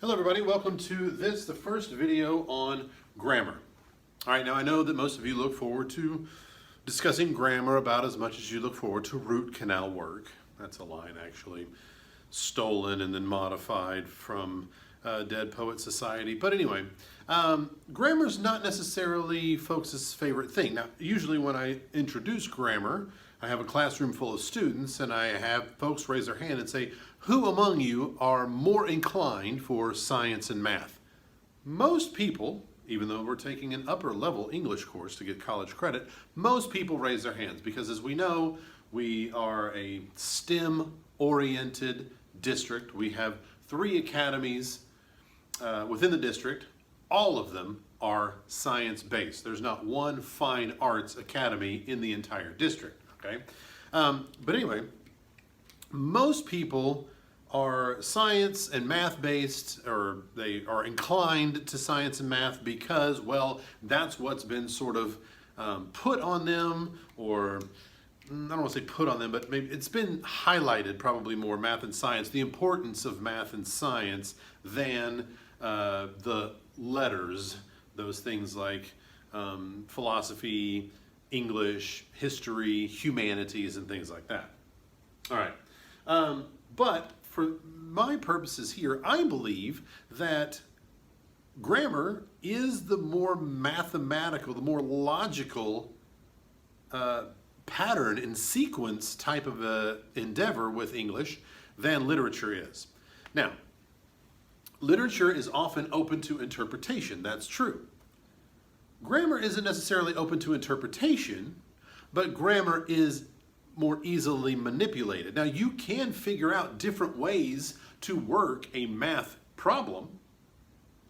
Hello everybody, welcome to the first video on grammar. Alright, now I know that most of you look forward to discussing grammar about as much as you look forward to root canal work. That's a line actually stolen and then modified from Dead Poet Society. But anyway, grammar's not necessarily folks' favorite thing. Now, usually when I introduce grammar, I have a classroom full of students and I have folks raise their hand and say, who among you are more inclined for science and math? Most people, even though we're taking an upper level English course to get college credit, most people raise their hands because as we know, we are a STEM oriented district. We have 3 academies within the district. All of them are science-based. There's not one fine arts academy in the entire district, okay? But anyway, most people are science and math based, or they are inclined to science and math because, well, that's what's been sort of put on them, or I don't want to say put on them, but maybe it's been highlighted probably more, math and science, the importance of math and science than the letters, those things like philosophy, English, history, humanities, and things like that. All right, but for my purposes here, I believe that grammar is the more mathematical, the more logical pattern and sequence type of a endeavor with English than literature is. Now, literature is often open to interpretation, that's true. Grammar isn't necessarily open to interpretation, but grammar is more easily manipulated. Now, you can figure out different ways to work a math problem.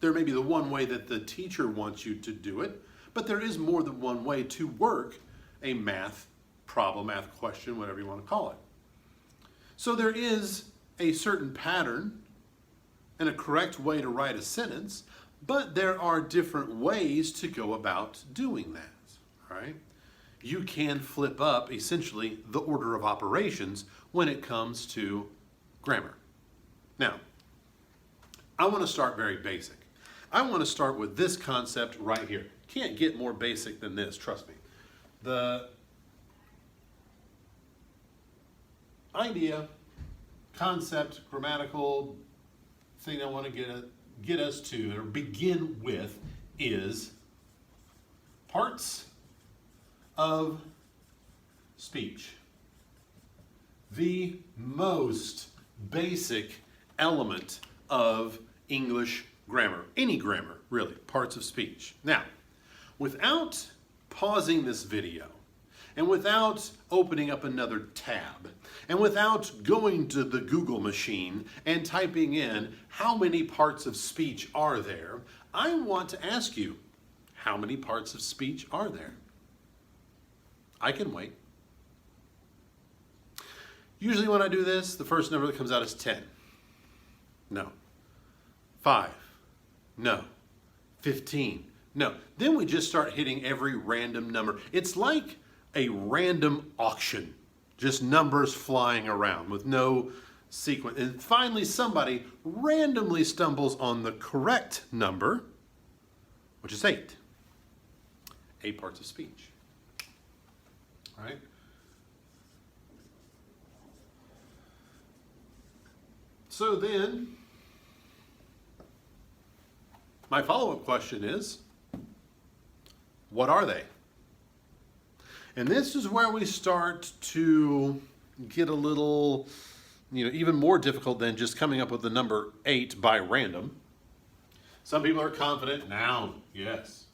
There may be the one way that the teacher wants you to do it, but there is more than one way to work a math problem, math question, whatever you want to call it. So there is a certain pattern and a correct way to write a sentence, but there are different ways to go about doing that, all right? You can flip up essentially the order of operations when it comes to grammar. Now, I want to start very basic. I want to start with this concept right here. Can't get more basic than this, trust me. The idea, concept, grammatical thing I want to get us to, or begin with, is parts of speech. The most basic element of English grammar, any grammar really, parts of speech. Now, without pausing this video, and without opening up another tab, and without going to the Google machine and typing in how many parts of speech are there, I want to ask you, how many parts of speech are there? I can wait. Usually when I do this, the first number that comes out is 10. No. 5. No. 15. No. Then we just start hitting every random number. It's like a random auction. Just numbers flying around with no sequence. And finally somebody randomly stumbles on the correct number, which is 8. 8 parts of speech. Right? So then, my follow-up question is, what are they? And this is where we start to get a little, even more difficult than just coming up with the number 8 by random. Some people are confident, noun, yes.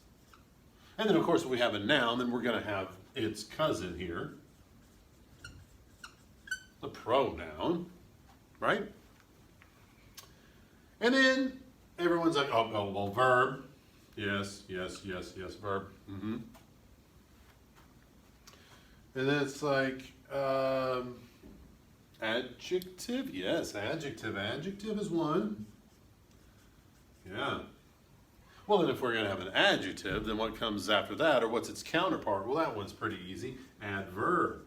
And then of course if we have a noun, then we're going to have its cousin here, the pronoun, right? And then everyone's like, oh, well, verb. Yes, verb. Mm-hmm. And then it's like, adjective. Yes, adjective. Adjective is one. Yeah. Well, then if we're going to have an adjective, then what comes after that, or what's its counterpart? Well, that one's pretty easy. Adverb.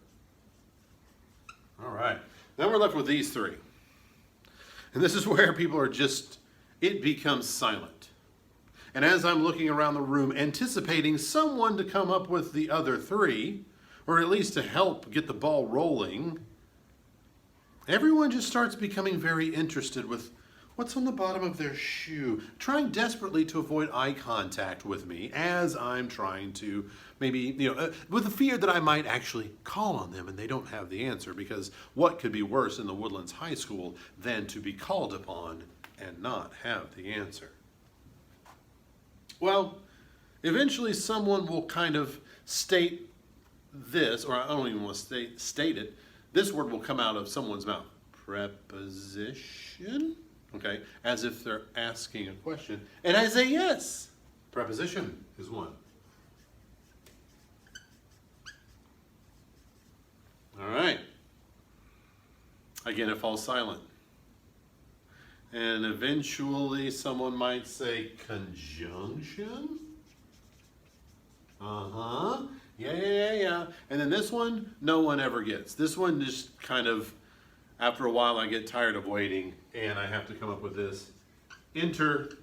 All right. Then we're left with these 3. And this is where people are just it becomes silent. And as I'm looking around the room, anticipating someone to come up with the other three, or at least to help get the ball rolling, everyone just starts becoming very interested with what's on the bottom of their shoe, trying desperately to avoid eye contact with me as I'm trying to maybe, with the fear that I might actually call on them and they don't have the answer, because what could be worse in the Woodlands High School than to be called upon and not have the answer? Well, eventually someone will kind of state this, or I don't even want to state it, this word will come out of someone's mouth. Preposition? Okay, as if they're asking a question. And I say yes. Preposition is one. All right. Again, it falls silent. And eventually someone might say conjunction. Uh-huh. Yeah. And then this one, no one ever gets. This one just kind of, after a while, I get tired of waiting, and I have to come up with this. Interjection.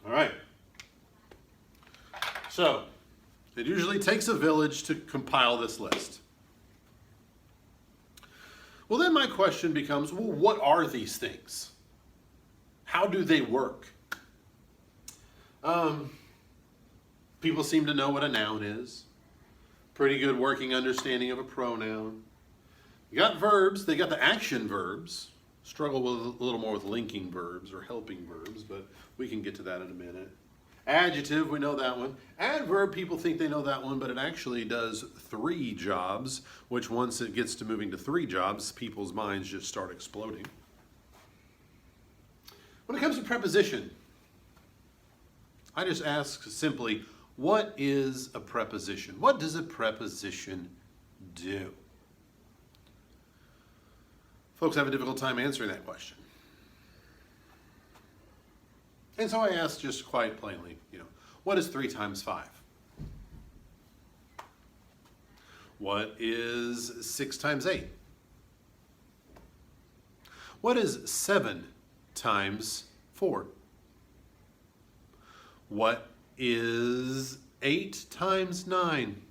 All right. So, it usually takes a village to compile this list. Well, then my question becomes, well, what are these things? How do they work? People seem to know what a noun is. Pretty good working understanding of a pronoun. You got verbs, they got the action verbs. Struggle with a little more with linking verbs or helping verbs, but we can get to that in a minute. Adjective, we know that one. Adverb, people think they know that one, but it actually does 3 jobs, which once it gets to moving to 3 jobs, people's minds just start exploding. When it comes to preposition, I just ask simply, what is a preposition? What does a preposition do? Folks have a difficult time answering that question. And so I ask just quite plainly, what is 3 times 5? What is 6 times 8? What is 7 times 4? What is 8 times 9?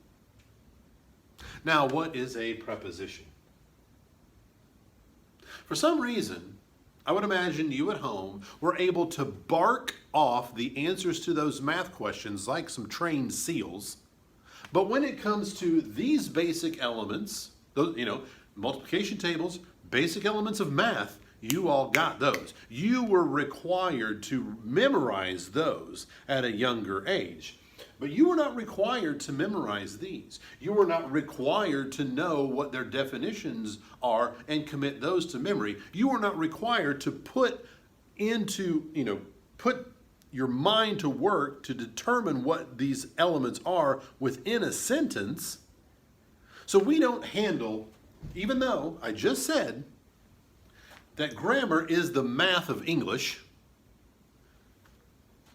Now, what is a preposition? For some reason, I would imagine you at home were able to bark off the answers to those math questions like some trained seals. But when it comes to these basic elements, those, multiplication tables, basic elements of math, you all got those. You were required to memorize those at a younger age. But you were not required to memorize these. You were not required to know what their definitions are and commit those to memory. You were not required to put your mind to work to determine what these elements are within a sentence. So we don't handle, even though I just said that grammar is the math of English,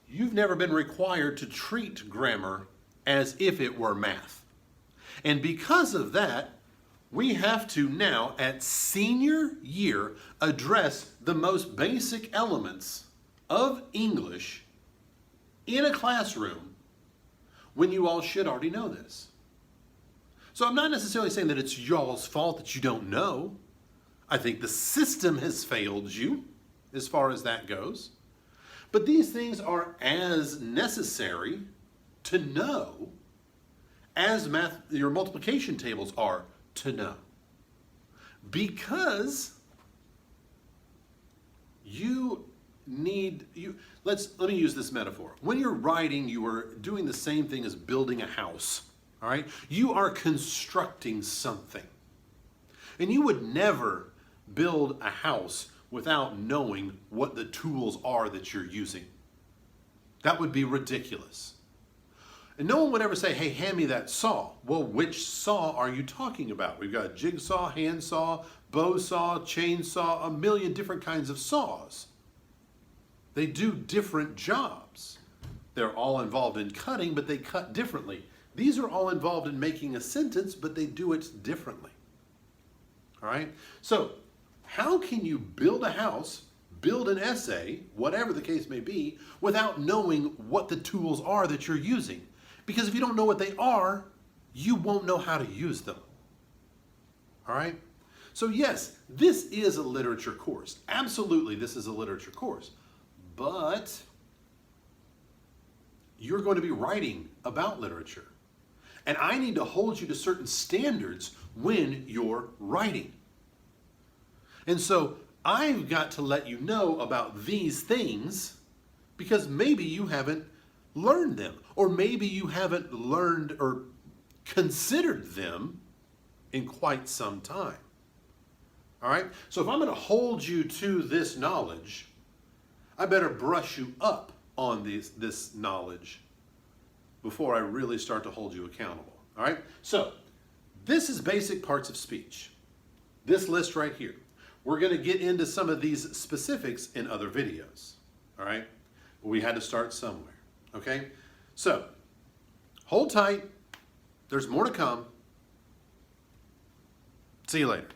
you've never been required to treat grammar as if it were math. And because of that, we have to now, at senior year, address the most basic elements of English in a classroom when you all should already know this. So I'm not necessarily saying that it's y'all's fault that you don't know. I think the system has failed you as far as that goes. But these things are as necessary to know as your multiplication tables are to know. Because let me use this metaphor. When you're writing, you are doing the same thing as building a house. All right? You are constructing something. And you would never build a house without knowing what the tools are that you're using. That would be ridiculous. And no one would ever say, hey, hand me that saw. Well, which saw are you talking about? We've got jigsaw, handsaw, bow saw, chainsaw, a million different kinds of saws. They do different jobs. They're all involved in cutting, but they cut differently. These are all involved in making a sentence, but they do it differently. All right? So, how can you build a house, build an essay, whatever the case may be, without knowing what the tools are that you're using? Because if you don't know what they are, you won't know how to use them. All right? So yes, this is a literature course. Absolutely, this is a literature course. But you're going to be writing about literature. And I need to hold you to certain standards when you're writing. And so I've got to let you know about these things because maybe you haven't learned them, or maybe you haven't learned or considered them in quite some time. All right? So if I'm going to hold you to this knowledge, I better brush you up on this knowledge before I really start to hold you accountable. All right? So this is basic parts of speech. This list right here. We're going to get into some of these specifics in other videos. All right? We had to start somewhere. Okay? So hold tight. There's more to come. See you later.